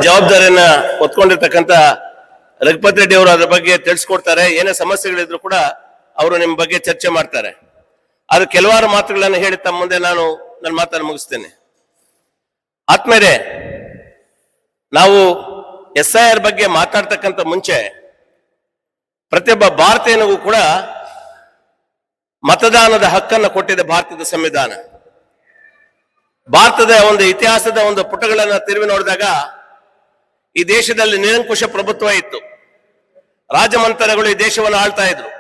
ಜವಾಬ್ದಾರಿಯನ್ನ ಹೊತ್ಕೊಂಡಿರ್ತಕ್ಕಂಥ ರಘುಪತಿ ರೆಡ್ಡಿ ಅವರು ಅದ್ರ ಬಗ್ಗೆ ತಿಳಿಸ್ಕೊಡ್ತಾರೆ. ಏನೇ ಸಮಸ್ಯೆಗಳಿದ್ರು ಕೂಡ ಅವರು ನಿಮ್ಮ ಬಗ್ಗೆ ಚರ್ಚೆ ಮಾಡ್ತಾರೆ. ಅದು ಕೆಲವಾರು ಮಾತುಗಳನ್ನು ಹೇಳಿ ತಮ್ಮ ಮುಂದೆ ನಾನು ನನ್ನ ಮಾತನ್ನು ಮುಗಿಸ್ತೇನೆ. ಆದ್ಮೇಲೆ ನಾವು SIR ಬಗ್ಗೆ ಮಾತಾಡ್ತಕ್ಕಂಥ ಮುಂಚೆ ಪ್ರತಿಯೊಬ್ಬ ಭಾರತೀಯನಿಗೂ ಕೂಡ ಮತದಾನದ ಹಕ್ಕನ್ನು ಕೊಟ್ಟಿದೆ ಭಾರತದ ಸಂವಿಧಾನ. ಭಾರತದ ಒಂದು ಇತಿಹಾಸದ ಒಂದು ಪುಟಗಳನ್ನು ತಿರುವಿ ನೋಡಿದಾಗ ಈ ದೇಶದಲ್ಲಿ ನಿರಂಕುಶ ಪ್ರಭುತ್ವ ಇತ್ತು. ರಾಜಮಂತ್ರಗಳು ಈ ದೇಶವನ್ನು ಆಳ್ತಾ ಇದ್ರು.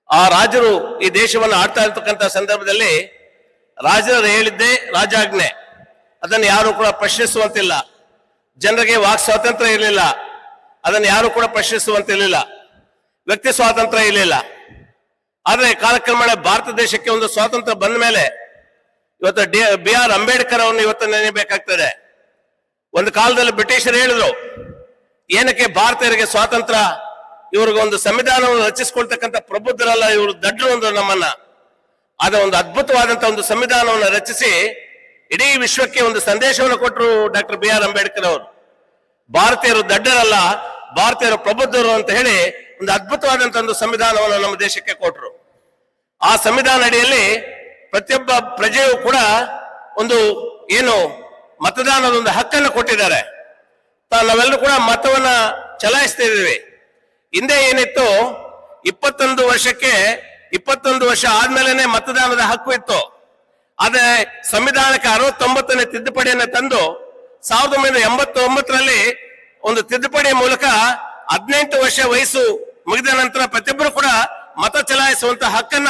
ಆ ರಾಜರು ಈ ದೇಶವನ್ನು ಆಳ್ತಾ ಇರ್ತಕ್ಕಂಥ ಸಂದರ್ಭದಲ್ಲಿ ರಾಜರು ಹೇಳಿದ್ದೇ ರಾಜಾಜ್ಞೆ. ಅದನ್ನು ಯಾರು ಕೂಡ ಪ್ರಶ್ನಿಸುವಂತಿಲ್ಲ. ಜನರಿಗೆ ವಾಕ್ ಸ್ವಾತಂತ್ರ್ಯ ಇರಲಿಲ್ಲ, ಅದನ್ನು ಯಾರು ಕೂಡ ಪ್ರಶ್ನಿಸುವಂತಿರಲಿಲ್ಲ. ವ್ಯಕ್ತಿ ಸ್ವಾತಂತ್ರ್ಯ ಇರಲಿಲ್ಲ. ಆದರೆ ಕಾಲಕ್ರಮೇಣ ಭಾರತ ದೇಶಕ್ಕೆ ಒಂದು ಸ್ವಾತಂತ್ರ್ಯ ಬಂದ ಮೇಲೆ ಇವತ್ತು BR ಅಂಬೇಡ್ಕರ್ ಅವರನ್ನು ಇವತ್ತು ನೆನೆಯಬೇಕಾಗ್ತದೆ. ಒಂದು ಕಾಲದಲ್ಲಿ ಬ್ರಿಟಿಷರು ಹೇಳಿದ್ರು, ಏನಕ್ಕೆ ಭಾರತೀಯರಿಗೆ ಸ್ವಾತಂತ್ರ್ಯ, ಇವ್ರಿಗೆ ಒಂದು ಸಂವಿಧಾನವನ್ನು ರಚಿಸಿಕೊಳ್ತಕ್ಕಂಥ ಪ್ರಬುದ್ಧರಲ್ಲ, ಇವರು ದಡ್ರು ಒಂದು ನಮ್ಮನ್ನ. ಆದ ಒಂದು ಅದ್ಭುತವಾದಂತ ಒಂದು ಸಂವಿಧಾನವನ್ನು ರಚಿಸಿ ಇಡೀ ವಿಶ್ವಕ್ಕೆ ಒಂದು ಸಂದೇಶವನ್ನು ಕೊಟ್ಟರು ಡಾಕ್ಟರ್ BR ಅಂಬೇಡ್ಕರ್ ಅವರು. ಭಾರತೀಯರು ದಡ್ಡರಲ್ಲ, ಭಾರತೀಯರು ಪ್ರಬುದ್ಧರು ಅಂತ ಹೇಳಿ ಒಂದು ಅದ್ಭುತವಾದಂತ ಒಂದು ಸಂವಿಧಾನವನ್ನು ನಮ್ಮ ದೇಶಕ್ಕೆ ಕೊಟ್ಟರು. ಆ ಸಂವಿಧಾನ ಅಡಿಯಲ್ಲಿ ಪ್ರತಿಯೊಬ್ಬ ಪ್ರಜೆಯೂ ಕೂಡ ಒಂದು ಏನು ಮತದಾನದ ಒಂದು ಹಕ್ಕನ್ನು ಕೊಟ್ಟಿದ್ದಾರೆ. ನಾವೆಲ್ಲರೂ ಕೂಡ ಮತವನ್ನ ಚಲಾಯಿಸ್ತಾ ಇದ್ದೀವಿ. ಹಿಂದೆ ಏನಿತ್ತು, 21 ವರ್ಷ ಆದ್ಮೇಲೆ ಮತದಾನದ ಹಕ್ಕು ಇತ್ತು. ಆದ್ರೆ ಸಂವಿಧಾನಕ್ಕೆ 69ನೇ ತಿದ್ದುಪಡಿಯನ್ನು ತಂದು 1989ರಲ್ಲಿ ಒಂದು ತಿದ್ದುಪಡಿಯ ಮೂಲಕ 18 ವರ್ಷ ವಯಸ್ಸು ಮುಗಿದ ನಂತರ ಪ್ರತಿಯೊಬ್ಬರು ಕೂಡ ಮತ ಚಲಾಯಿಸುವಂತ ಹಕ್ಕನ್ನ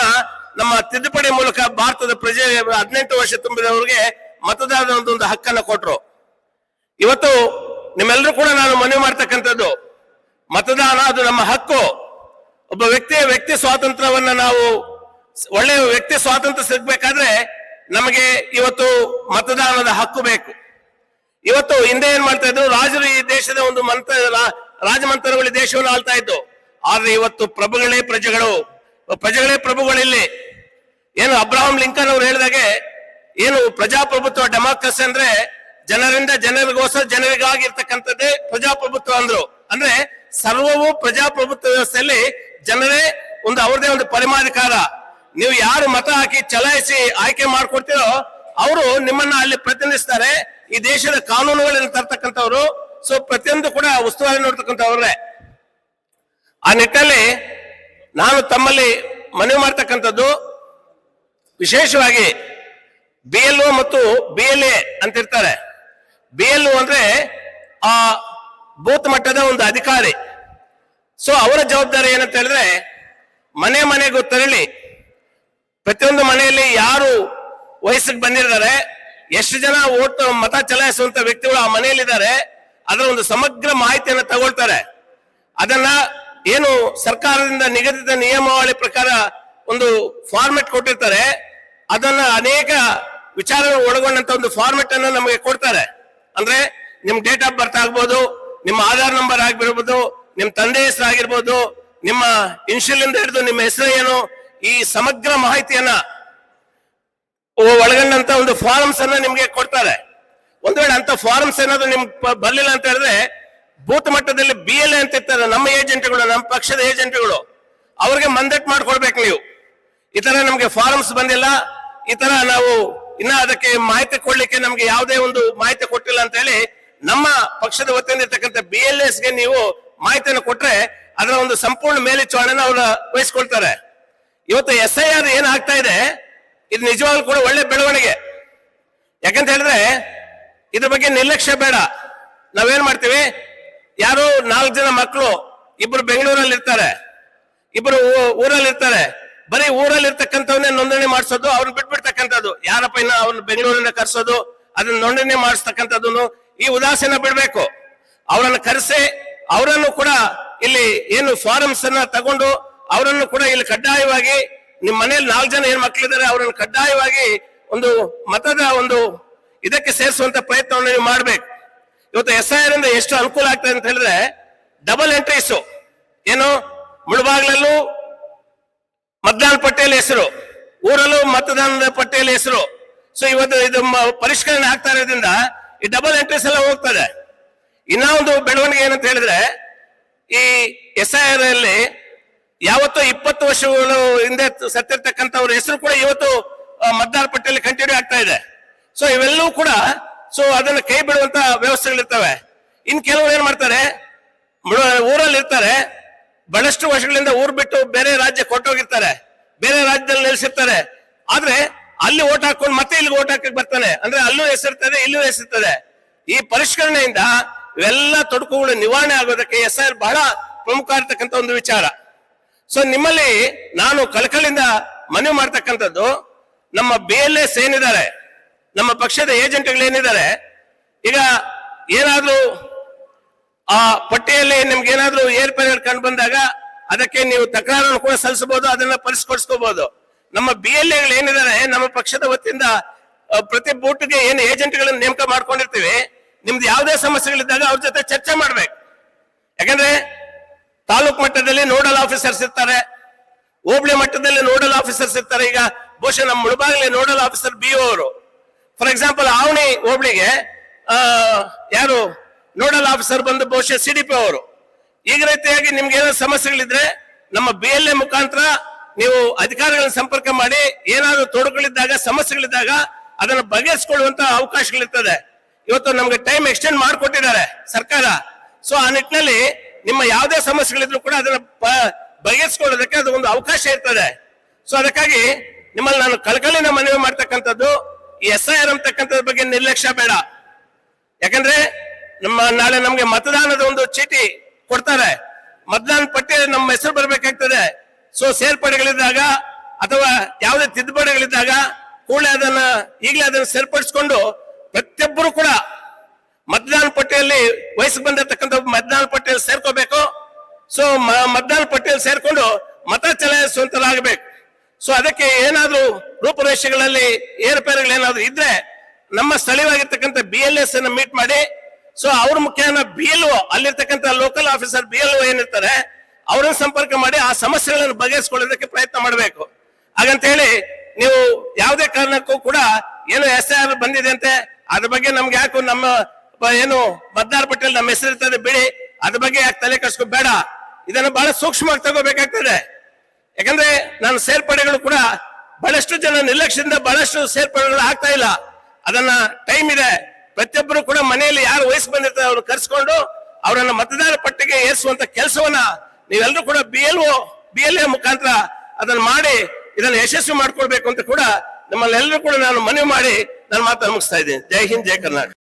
ನಮ್ಮ ತಿದ್ದುಪಡಿ ಮೂಲಕ ಭಾರತದ ಪ್ರಜೆ 18 ವರ್ಷ ತುಂಬಿದವರಿಗೆ ಮತದಾನದ ಒಂದು ಹಕ್ಕನ್ನು ಕೊಟ್ರು. ಇವತ್ತು ನಿಮ್ಮೆಲ್ಲರೂ ಕೂಡ ನಾನು ಮನವಿ ಮಾಡ್ತಕ್ಕಂಥದ್ದು, ಮತದಾನ ಅದು ನಮ್ಮ ಹಕ್ಕು. ಒಬ್ಬ ವ್ಯಕ್ತಿ ಸ್ವಾತಂತ್ರ್ಯವನ್ನ ನಾವು ಒಳ್ಳೆಯ ವ್ಯಕ್ತಿ ಸ್ವಾತಂತ್ರ್ಯ ಸಿಗ್ಬೇಕಾದ್ರೆ ನಮಗೆ ಇವತ್ತು ಮತದಾನದ ಹಕ್ಕು ಬೇಕು. ಇವತ್ತು ಹಿಂದೆ ಏನ್ ಮಾಡ್ತಾ ಇದ್ರು, ರಾಜರು ಈ ದೇಶದ ಒಂದು ರಾಜಮಂತ್ರಗಳು ದೇಶವನ್ನು ಆಳ್ತಾ ಇದ್ದು. ಆದ್ರೆ ಇವತ್ತು ಪ್ರಭುಗಳೇ ಪ್ರಭುಗಳಿಲ್ಲಿ. ಏನು ಅಬ್ರಹಾಂ ಲಿಂಕನ್ ಅವರು ಹೇಳಿದಾಗೆ, ಏನು ಪ್ರಜಾಪ್ರಭುತ್ವ ಡೆಮಾಕ್ರಸಿ ಅಂದ್ರೆ ಜನರಿಂದ ಜನರಿಗೋಸ್ಕರ ಜನರಿಗಾಗಿ ಇರ್ತಕ್ಕಂಥದ್ದೇ ಪ್ರಜಾಪ್ರಭುತ್ವ ಅಂದ್ರು. ಅಂದ್ರೆ ಸರ್ವವು ಪ್ರಜಾಪ್ರಭುತ್ವ ವ್ಯವಸ್ಥೆಯಲ್ಲಿ ಜನರೇ ಒಂದು ಅವ್ರದೇ ಒಂದು ಪರಿಮಾಧಿಕಾರ. ನೀವು ಯಾರು ಮತ ಹಾಕಿ ಚಲಾಯಿಸಿ ಆಯ್ಕೆ ಮಾಡ್ಕೊಡ್ತೀರೋ ಅವರು ನಿಮ್ಮನ್ನ ಅಲ್ಲಿ ಪ್ರತಿನಿಧಿಸ್ತಾರೆ. ಈ ದೇಶದ ಕಾನೂನುಗಳನ್ನು ತರ್ತಕ್ಕಂಥವ್ರು. ಸೊ ಪ್ರತಿಯೊಂದು ಕೂಡ ಉಸ್ತುವಾರಿ ನೋಡ್ತಕ್ಕಂಥವ್ರೆ. ಆ ನಿಟ್ಟಿನಲ್ಲಿ ನಾನು ತಮ್ಮಲ್ಲಿ ಮನವಿ ಮಾಡ್ತಕ್ಕಂಥದ್ದು, ವಿಶೇಷವಾಗಿ BLO ಮತ್ತು BLA ಅಂತ ಇರ್ತಾರೆ. BLO ಅಂದ್ರೆ ಆ ಬೂತ್ ಮಟ್ಟದ ಒಂದು ಅಧಿಕಾರಿ. ಸೊ ಅವರ ಜವಾಬ್ದಾರಿ ಏನಂತ ಹೇಳಿದ್ರೆ, ಮನೆಗೂ ತೆರಳಿ ಪ್ರತಿಯೊಂದು ಮನೆಯಲ್ಲಿ ಯಾರು ವಯಸ್ಸಿಗೆ ಬಂದಿದ್ದಾರೆ, ಎಷ್ಟು ಜನ ಮತ ಚಲಾಯಿಸುವಂತ ವ್ಯಕ್ತಿಗಳು ಆ ಮನೆಯಲ್ಲಿದ್ದಾರೆ, ಅದರ ಒಂದು ಸಮಗ್ರ ಮಾಹಿತಿಯನ್ನು ತಗೊಳ್ತಾರೆ. ಅದನ್ನ ಏನು ಸರ್ಕಾರದಿಂದ ನಿಗದಿತ ನಿಯಮಾವಳಿ ಪ್ರಕಾರ ಒಂದು ಫಾರ್ಮೆಟ್ ಕೊಟ್ಟಿರ್ತಾರೆ, ಅದನ್ನ ಅನೇಕ ವಿಚಾರಗಳು ಒಳಗೊಂಡಂತ ಒಂದು ಫಾರ್ಮೆಟ್ ಅನ್ನು ನಮಗೆ ಕೊಡ್ತಾರೆ. ಅಂದ್ರೆ ನಿಮ್ ಡೇಟ್ ಆಫ್ ಬರ್ತ್ ಆಗ್ಬೋದು, ನಿಮ್ಮ ಆಧಾರ್ ನಂಬರ್ ಆಗಿರ್ಬೋದು, ನಿಮ್ ತಂದೆ ಹೆಸರು ಆಗಿರ್ಬೋದು, ನಿಮ್ಮ ಇನ್ಶಿಯಲ್ ಇಂದ ಹಿಡಿದು ನಿಮ್ಮ ಹೆಸರು ಏನು, ಈ ಸಮಗ್ರ ಮಾಹಿತಿಯನ್ನ ಒಳಗೊಂಡಂತ ಒಂದು ಫಾರ್ಮ್ಸ್ ಅನ್ನ ನಿಮ್ಗೆ ಕೊಡ್ತಾರೆ. ಒಂದ್ ವೇಳೆ ಅಂತ ಫಾರ್ಮ್ಸ್ ಏನಾದ್ರು ನಿಮ್ ಬರ್ಲಿಲ್ಲ ಅಂತ ಹೇಳಿದ್ರೆ, ಬೂತ್ ಮಟ್ಟದಲ್ಲಿ BLA ಅಂತ ಇರ್ತಾರೆ, ನಮ್ಮ ಏಜೆಂಟ್ಗಳು, ನಮ್ಮ ಪಕ್ಷದ ಏಜೆಂಟ್ಗಳು, ಅವ್ರಿಗೆ ಮಂದಟ್ ಮಾಡ್ಕೊಳ್ಬೇಕು. ನೀವು ಈ ತರ ನಮ್ಗೆ ಫಾರ್ಮ್ಸ್ ಬಂದಿಲ್ಲ, ಈ ತರ ನಾವು ಇನ್ನ ಅದಕ್ಕೆ ಮಾಹಿತಿ ಕೊಡ್ಲಿಕ್ಕೆ ನಮ್ಗೆ ಯಾವುದೇ ಒಂದು ಮಾಹಿತಿ ಕೊಟ್ಟಿಲ್ಲ ಅಂತ ಹೇಳಿ ನಮ್ಮ ಪಕ್ಷದ ವತಿಯಿಂದ ಇರ್ತಕ್ಕಂಥ BLAಸ್ಗೆ ನೀವು ಮಾಹಿತಿಯನ್ನು ಕೊಟ್ರೆ ಅದರ ಒಂದು ಸಂಪೂರ್ಣ ಮೇಲ್ವಿಚಾರಣೆನ ಅವರು ವಹಿಸ್ಕೊಳ್ತಾರೆ. ಇವತ್ತು SIR ಏನ್ ಆಗ್ತಾ ಇದೆ, ಇದು ನಿಜವಾಗ್ಲೂ ಕೂಡ ಒಳ್ಳೆ ಬೆಳವಣಿಗೆ. ಯಾಕಂತ ಹೇಳಿದ್ರೆ ಇದ್ರ ಬಗ್ಗೆ ನಿರ್ಲಕ್ಷ್ಯ ಬೇಡ. ನಾವೇನ್ ಮಾಡ್ತೀವಿ, ಯಾರು 4 ಜನ ಮಕ್ಕಳು, ಇಬ್ರು ಬೆಂಗಳೂರಲ್ಲಿ ಇರ್ತಾರೆ, ಇಬ್ರು ಊರಲ್ಲಿ ಇರ್ತಾರೆ, ಬರೀ ಊರಲ್ಲಿ ಇರ್ತಕ್ಕಂಥವನ್ನೇ ನೋಂದಣಿ ಮಾಡಿಸೋದು, ಅವ್ರನ್ನ ಬಿಟ್ಬಿಡ್ತಕ್ಕಂಥದ್ದು. ಯಾರಪ್ಪ ಇನ್ನ ಅವ್ರನ್ನ ಬೆಂಗಳೂರಿನ ಕರೆಸೋದು, ಅದನ್ನ ನೋಂದಣಿ ಮಾಡಿಸ್ತಕ್ಕಂಥದ್ದು, ಈ ಉದಾಸೀನ ಬಿಡ್ಬೇಕು. ಅವರನ್ನು ಕರೆಸಿ ಅವರನ್ನು ಕೂಡ ಇಲ್ಲಿ ಏನು ಫಾರಮ್ಸ್ ಅನ್ನ ತಗೊಂಡು ಅವರನ್ನು ಕೂಡ ಇಲ್ಲಿ ಕಡ್ಡಾಯವಾಗಿ, ನಿಮ್ ಮನೆಯಲ್ಲಿ 4 ಜನ ಏನ್ ಮಕ್ಕಳಿದ್ದಾರೆ ಅವರನ್ನು ಕಡ್ಡಾಯವಾಗಿ ಒಂದು ಮತದ ಒಂದು ಇದಕ್ಕೆ ಸೇರಿಸುವಂತ ಪ್ರಯತ್ನವನ್ನು ನೀವು ಮಾಡ್ಬೇಕು. ಇವತ್ತು SIR ಇಂದ ಎಷ್ಟು ಅನುಕೂಲ ಆಗ್ತದೆ ಅಂತ ಹೇಳಿದ್ರೆ, ಡಬಲ್ ಎಂಟ್ರೀಸ್, ಏನು ಮುಳುಬಾಗ್ಲಲ್ಲೂ ಮತದಾನ ಪಟ್ಟಿಯಲ್ಲಿ ಹೆಸರು, ಊರಲ್ಲೂ ಮತದಾನದ ಪಟ್ಟಿಯಲ್ಲಿ ಹೆಸರು. ಸೊ ಇವತ್ತು ಇದು ಪರಿಷ್ಕರಣೆ ಆಗ್ತಾ ಇರೋದ್ರಿಂದ ಈ ಡಬಲ್ ಎಂಟ್ರೀಸ್ ಎಲ್ಲ ಹೋಗ್ತದೆ. ಇನ್ನ ಒಂದು ಬೆಳವಣಿಗೆ ಏನಂತ ಹೇಳಿದ್ರೆ, ಈ SIR ಅಲ್ಲಿ ಯಾವತ್ತೋ 20 ವರ್ಷಗಳು ಹಿಂದೆ ಸತ್ತಿರ್ತಕ್ಕಂಥವ್ರ ಹೆಸರು ಕೂಡ ಇವತ್ತು ಮತದಾರ ಪಟ್ಟಿಯಲ್ಲಿ ಕಂಟಿನ್ಯೂ ಆಗ್ತಾ ಇದೆ. ಸೊ ಇವೆಲ್ಲವೂ ಕೂಡ ಅದನ್ನ ಕೈ ಬಿಡುವಂತ ವ್ಯವಸ್ಥೆಗಳಿರ್ತವೆ. ಇನ್ ಕೆಲವರು ಏನ್ ಮಾಡ್ತಾರೆ, ಊರಲ್ಲಿ ಇರ್ತಾರೆ, ಬಹಳಷ್ಟು ವರ್ಷಗಳಿಂದ ಊರ್ ಬಿಟ್ಟು ಬೇರೆ ರಾಜ್ಯ ಕೊಟ್ಟೋಗಿರ್ತಾರೆ, ಬೇರೆ ರಾಜ್ಯದಲ್ಲಿ ನೆಲೆಸಿರ್ತಾರೆ. ಆದ್ರೆ ಅಲ್ಲಿ ಓಟ್ ಹಾಕೊಂಡು ಮತ್ತೆ ಇಲ್ಲಿ ಓಟ್ ಹಾಕಕ್ ಬರ್ತಾನೆ, ಅಂದ್ರೆ ಅಲ್ಲೂ ಹೆಸರಿರ್ತದೆ, ಇಲ್ಲೂ ಹೆಸರಿರ್ತದೆ. ಈ ಪರಿಷ್ಕರಣೆಯಿಂದ ಇವೆಲ್ಲ ತೊಡಕುಗಳು ನಿವಾರಣೆ ಆಗೋದಕ್ಕೆ SIR ಬಹಳ ಪ್ರಮುಖ ಇರ್ತಕ್ಕಂಥ ಒಂದು ವಿಚಾರ. ಸೊ ನಿಮ್ಮಲ್ಲಿ ನಾನು ಕಳಕಳಿಯಿಂದ ಮನವಿ ಮಾಡ್ತಕ್ಕಂಥದ್ದು, ನಮ್ಮ BLS ಏನಿದ್ದಾರೆ, ನಮ್ಮ ಪಕ್ಷದ ಏಜೆಂಟ್ಗಳು ಏನಿದ್ದಾರೆ, ಈಗ ಏನಾದ್ರೂ ಆ ಪಟ್ಟಿಯಲ್ಲಿ ನಿಮ್ಗೆ ಏನಾದ್ರೂ ಏರ್ಪೇರ್ ಕಂಡು ಬಂದಾಗ ಅದಕ್ಕೆ ನೀವು ತಕರಾರನ್ನು ಕೂಡ ಸಲ್ಲಿಸಬಹುದು, ಅದನ್ನ ಪರಿಷ್ಕರಿಸ್ಕೋಬಹುದು. ನಮ್ಮ BLAಗಳು ಏನಿದ್ದಾರೆ, ನಮ್ಮ ಪಕ್ಷದ ವತಿಯಿಂದ ಪ್ರತಿ ಬೂಟ್ಗೆ ಏನು ಏಜೆಂಟ್ಗಳನ್ನ ನೇಮಕ ಮಾಡ್ಕೊಂಡಿರ್ತೀವಿ, ನಿಮ್ದು ಯಾವುದೇ ಸಮಸ್ಯೆಗಳಿದ್ದಾಗ ಅವ್ರ ಜೊತೆ ಚರ್ಚೆ ಮಾಡ್ಬೇಕು. ಯಾಕಂದ್ರೆ ತಾಲೂಕ್ ಮಟ್ಟದಲ್ಲಿ ನೋಡಲ್ ಆಫೀಸರ್ಸ್ ಇರ್ತಾರೆ, ಹೋಬಳಿ ಮಟ್ಟದಲ್ಲಿ ನೋಡಲ್ ಆಫೀಸರ್ಸ್ ಇರ್ತಾರೆ. ಈಗ ಬಹುಶಃ ನಮ್ಮ ಮುಳಬಾಗಿಲಿ ನೋಡಲ್ ಆಫೀಸರ್ BO ಅವರು. ಫಾರ್ ಎಕ್ಸಾಂಪಲ್ ಆವಣಿ ಹೋಬಳಿಗೆ ಯಾರು ನೋಡಲ್ ಆಫೀಸರ್ ಬಂದು ಬಹುಶಃ CDP ಅವರು. ಈಗ ರೀತಿಯಾಗಿ ನಿಮ್ಗೆ ಏನಾದ್ರು ಸಮಸ್ಯೆಗಳಿದ್ರೆ ನಮ್ಮ BLA ಮುಖಾಂತರ ನೀವು ಅಧಿಕಾರಿಗಳನ್ನ ಸಂಪರ್ಕ ಮಾಡಿ, ಏನಾದ್ರು ತೊಡಕುಗಳಿದ್ದಾಗ, ಸಮಸ್ಯೆಗಳಿದ್ದಾಗ ಅದನ್ನ ಬಗೆಹರಿಸಿಕೊಳ್ಳುವಂತ ಅವಕಾಶಗಳಿರ್ತದೆ. ಇವತ್ತು ನಮ್ಗೆ ಟೈಮ್ ಎಕ್ಸ್ಟೆಂಡ್ ಮಾಡಿಕೊಟ್ಟಿದ್ದಾರೆ ಸರ್ಕಾರ. ಸೊ ಆ ನಿಟ್ಟಿನಲ್ಲಿ ನಿಮ್ಮ ಯಾವುದೇ ಸಮಸ್ಯೆಗಳಿದ್ರು ಕೂಡ ಅದನ್ನ ಬಗೆಹರಿಸಿಕೊಳ್ಳೋದಕ್ಕೆ ಅದು ಒಂದು ಅವಕಾಶ ಇರ್ತದೆ. ಸೊ ಅದಕ್ಕಾಗಿ ನಿಮ್ಮಲ್ಲಿ ನಾನು ಕಳಕಳಿನ ಮನವಿ ಮಾಡ್ತಕ್ಕಂಥದ್ದು, ಈ SIR ಅಂತಕ್ಕಂಥದ್ರ ಬಗ್ಗೆ ನಿರ್ಲಕ್ಷ್ಯ ಬೇಡ. ಯಾಕಂದ್ರೆ ನಾಳೆ ನಮ್ಗೆ ಮತದಾನದ ಒಂದು ಚೀಟಿ ಕೊಡ್ತಾರೆ, ಮತದಾನ ಪಟ್ಟಿಯಲ್ಲಿ ನಮ್ಮ ಹೆಸರು ಬರ್ಬೇಕಾಗ್ತದೆ. ಸೊ ಸೇರ್ಪಡೆಗಳಿದ್ದಾಗ ಅಥವಾ ಯಾವುದೇ ತಿದ್ದುಪಡಿಗಳಿದ್ದಾಗ ಕೂಡಲೇ ಈಗಲೇ ಅದನ್ನ ಸೇರ್ಪಡಿಸಿಕೊಂಡು ಪ್ರತಿಯೊಬ್ಬರು ಕೂಡ ಮತದಾನ ಪಟ್ಟಿಯಲ್ಲಿ ವಯಸ್ಸಿಗೆ ಬಂದಿರತಕ್ಕಂಥ ಮತದಾನ ಪಟ್ಟಿಯಲ್ಲಿ ಸೇರ್ಕೋಬೇಕು. ಸೊ ಮತದಾನ ಪಟ್ಟಿಯಲ್ಲಿ ಸೇರ್ಕೊಂಡು ಮತ ಚಲಾಯಿಸುವಂತಲಾಗಬೇಕು. ಸೊ ಅದಕ್ಕೆ ಏನಾದ್ರೂ ರೂಪುರೇಷೆಗಳಲ್ಲಿ ಏರುಪೇರುಗಳು ಏನಾದ್ರು ಇದ್ರೆ ನಮ್ಮ ಸ್ಥಳೀಯವಾಗಿರ್ತಕ್ಕಂಥ BLS ಅನ್ನ ಮೀಟ್ ಮಾಡಿ, ಸೊ ಅವ್ರ ಮುಖ್ಯನ BLO, ಅಲ್ಲಿರ್ತಕ್ಕಂಥ ಲೋಕಲ್ ಆಫೀಸರ್ BLO ಏನಿರ್ತಾರೆ ಅವ್ರನ್ನ ಸಂಪರ್ಕ ಮಾಡಿ ಆ ಸಮಸ್ಯೆಗಳನ್ನು ಬಗೆಹರಿಸಿಕೊಳ್ಳೋದಕ್ಕೆ ಪ್ರಯತ್ನ ಮಾಡಬೇಕು. ಹಾಗಂತ ಹೇಳಿ ನೀವು ಯಾವುದೇ ಕಾರಣಕ್ಕೂ ಕೂಡ ಏನು SIR ಬಂದಿದೆ ಅಂತೆ ಅದ್ರ ಬಗ್ಗೆ ನಮ್ಗೆ ಯಾಕೆ ನಮ್ಮ ಏನು ಮತದಾರ ಪಟ್ಟಿಯಲ್ಲಿ ನಮ್ಮ ಹೆಸರಿರ್ತದೆ ಬಿಡಿ, ಅದ್ರ ಬಗ್ಗೆ ಯಾಕೆ ತಲೆ ಕೆಡಿಸ್ಕೋಬೇಡ. ಇದನ್ನ ಬಹಳ ಸೂಕ್ಷ್ಮವಾಗಿ ತಗೋಬೇಕಾಗ್ತದೆ. ಯಾಕಂದ್ರೆ ನಾನು ಸೇರ್ಪಡೆಗಳು ಕೂಡ ಬಹಳಷ್ಟು ಜನ ನಿರ್ಲಕ್ಷ್ಯದಿಂದ ಬಹಳಷ್ಟು ಸೇರ್ಪಡೆಗಳು ಆಗ್ತಾ ಇಲ್ಲ. ಅದನ್ನ ಟೈಮ್ ಇದೆ, ಪ್ರತಿಯೊಬ್ಬರು ಕೂಡ ಮನೆಯಲ್ಲಿ ಯಾರು ವಯಸ್ಸು ಬಂದಿರ್ತಾರೆ ಅವ್ರು ಕರ್ಸ್ಕೊಂಡು ಅವರನ್ನ ಮತದಾರ ಪಟ್ಟಿಗೆ ಏರಿಸುವಂತ ಕೆಲಸವನ್ನ ನೀವೆಲ್ಲರೂ ಕೂಡ BLA ಮುಖಾಂತರ ಅದನ್ನ ಮಾಡಿ ಇದನ್ನ ಯಶಸ್ವಿ ಮಾಡ್ಕೊಳ್ಬೇಕು ಅಂತ ಕೂಡ ನಮ್ಮಲ್ಲೆಲ್ಲರೂ ಕೂಡ ನಾನು ಮನವಿ ಮಾಡಿ ನಾನು ಮಾತನ್ನು ಮುಗಿಸ್ತಾ ಇದ್ದೀನಿ. ಜೈ ಹಿಂದ್, ಜೈ ಕರ್ನಾಟಕ.